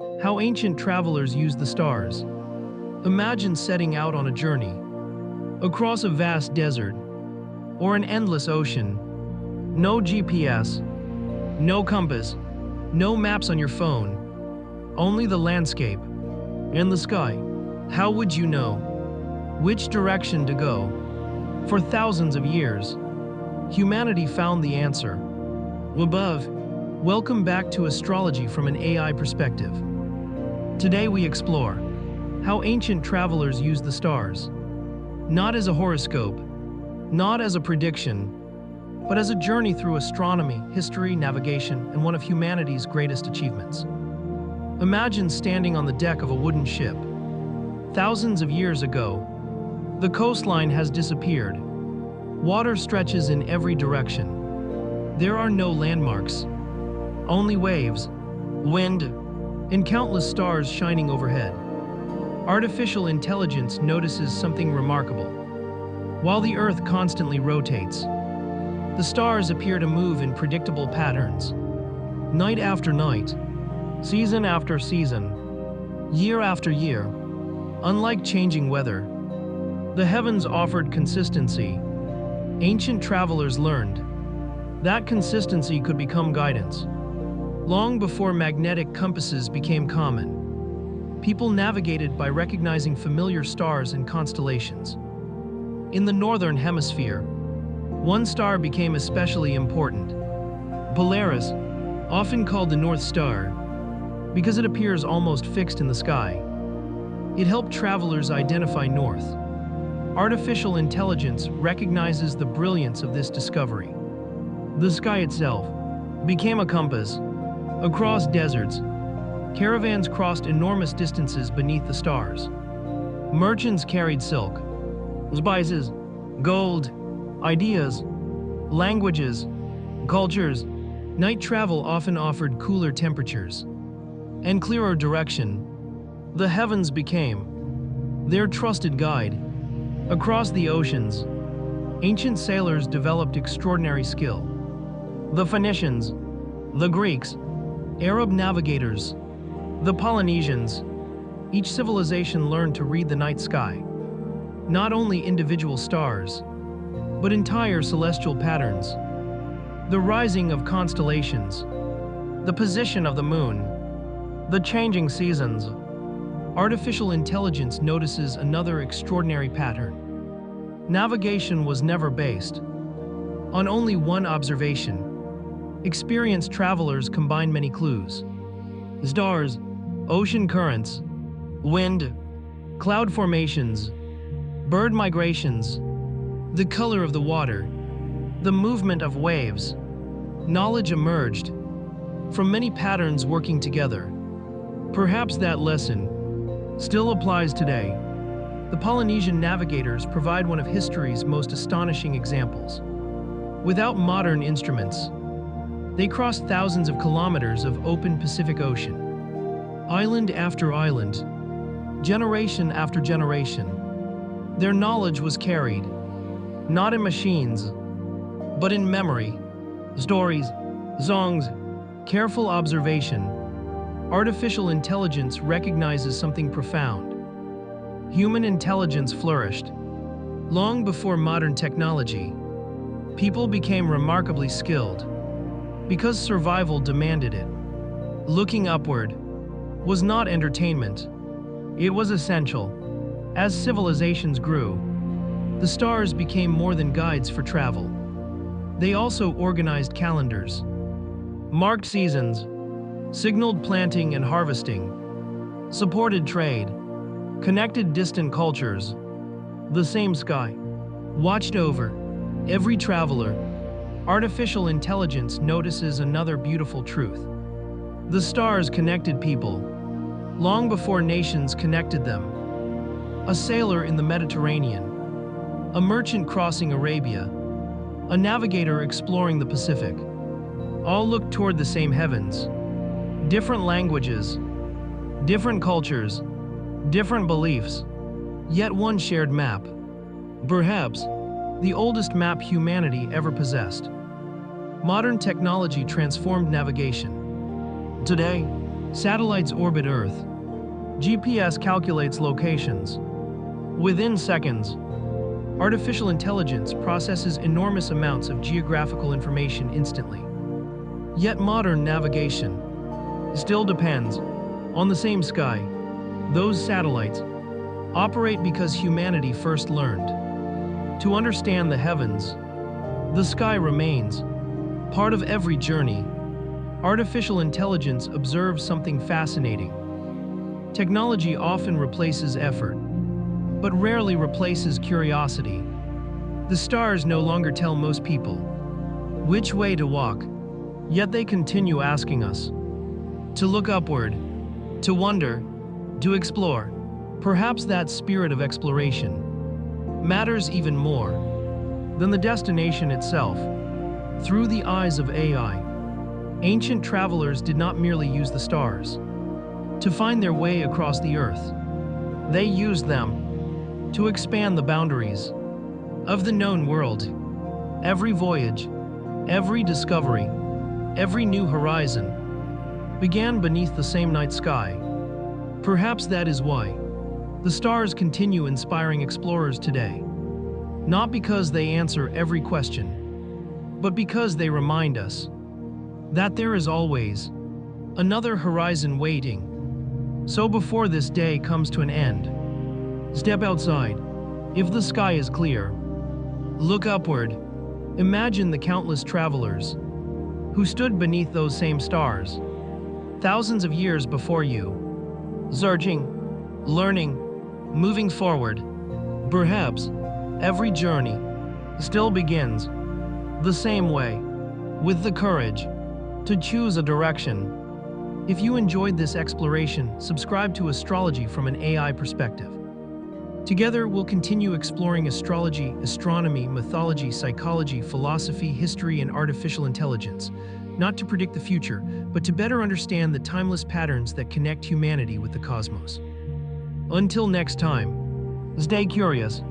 How ancient travelers used the stars. Imagine setting out on a journey across a vast desert or an endless ocean. No GPS, no compass, no maps on your phone, only the landscape and the sky. How would you know which direction to go? For thousands of years, humanity found the answer above. Welcome back to Astrology from an AI perspective. Today we explore how ancient travelers used the stars, not as a horoscope, not as a prediction, but as a journey through astronomy, history, navigation, and one of humanity's greatest achievements. Imagine standing on the deck of a wooden ship. Thousands of years ago, the coastline has disappeared. Water stretches in every direction. There are no landmarks, only waves, wind, and countless stars shining overhead. Artificial intelligence notices something remarkable. While the Earth constantly rotates, the stars appear to move in predictable patterns. Night after night, season after season, year after year. Unlike changing weather, the heavens offered consistency. Ancient travelers learned that consistency could become guidance. Long before magnetic compasses became common, people navigated by recognizing familiar stars and constellations. In the northern hemisphere, one star became especially important. Polaris, often called the North Star, because it appears almost fixed in the sky. It helped travelers identify north. Artificial intelligence recognizes the brilliance of this discovery. The sky itself became a compass. Across deserts, caravans crossed enormous distances beneath the stars. Merchants carried silk, spices, gold, ideas, languages, cultures. Night travel often offered cooler temperatures and clearer direction. The heavens became their trusted guide. Across the oceans, ancient sailors developed extraordinary skill. The Phoenicians, the Greeks, Arab navigators, the Polynesians, each civilization learned to read the night sky. Not only individual stars, but entire celestial patterns. The rising of constellations, the position of the moon, the changing seasons. Artificial intelligence notices another extraordinary pattern. Navigation was never based on only one observation. Experienced travelers combined many clues: stars, ocean currents, wind, cloud formations, bird migrations, the color of the water, the movement of waves. Knowledge emerged from many patterns working together. Perhaps that lesson still applies today. The Polynesian navigators provide one of history's most astonishing examples. Without modern instruments, they crossed thousands of kilometers of open Pacific Ocean. Island after island, generation after generation, their knowledge was carried, not in machines, but in memory, stories, songs, careful observation. Artificial intelligence recognizes something profound. Human intelligence flourished. Long before modern technology, people became remarkably skilled because survival demanded it. Looking upward was not entertainment, it was essential. As civilizations grew, the stars became more than guides for travel. They also organized calendars, marked seasons, signaled planting and harvesting, supported trade, connected distant cultures. The same sky watched over every traveler. Artificial intelligence notices another beautiful truth. The stars connected people long before nations connected them. A sailor in the Mediterranean, a merchant crossing Arabia, a navigator exploring the Pacific, all looked toward the same heavens. Different languages, different cultures, different beliefs, yet one shared map. Perhaps the oldest map humanity ever possessed. Modern technology transformed navigation. Today, Satellites orbit Earth. GPS calculates locations. Within seconds, artificial intelligence processes enormous amounts of geographical information instantly. Yet modern navigation still depends on the same sky. Those satellites operate because humanity first learned to understand the heavens. The sky remains part of every journey. Artificial intelligence observes something fascinating. Technology often replaces effort, but rarely replaces curiosity. The stars no longer tell most people which way to walk, yet they continue asking us to look upward, to wonder, to explore. Perhaps that spirit of exploration matters even more than the destination itself. Through the eyes of AI, ancient travelers did not merely use the stars to find their way across the earth. They used them to expand the boundaries of the known world. Every voyage, every discovery, every new horizon began beneath the same night sky. Perhaps that is why the stars continue inspiring explorers today. Not because they answer every question, but because they remind us that there is always another horizon waiting. So before this day comes to an end, step outside. If the sky is clear, look upward. Imagine the countless travelers who stood beneath those same stars thousands of years before you, searching, learning, moving forward. Perhaps every journey still begins the same way, with the courage to choose a direction. If you enjoyed this exploration, subscribe to Astrology from an AI perspective. Together, we'll continue exploring astrology, astronomy, mythology, psychology, philosophy, history, and artificial intelligence, not to predict the future, but to better understand the timeless patterns that connect humanity with the cosmos. Until next time, stay curious,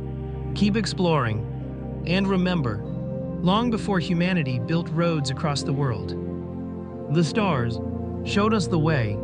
keep exploring, and remember, long before humanity built roads across the world, the stars showed us the way.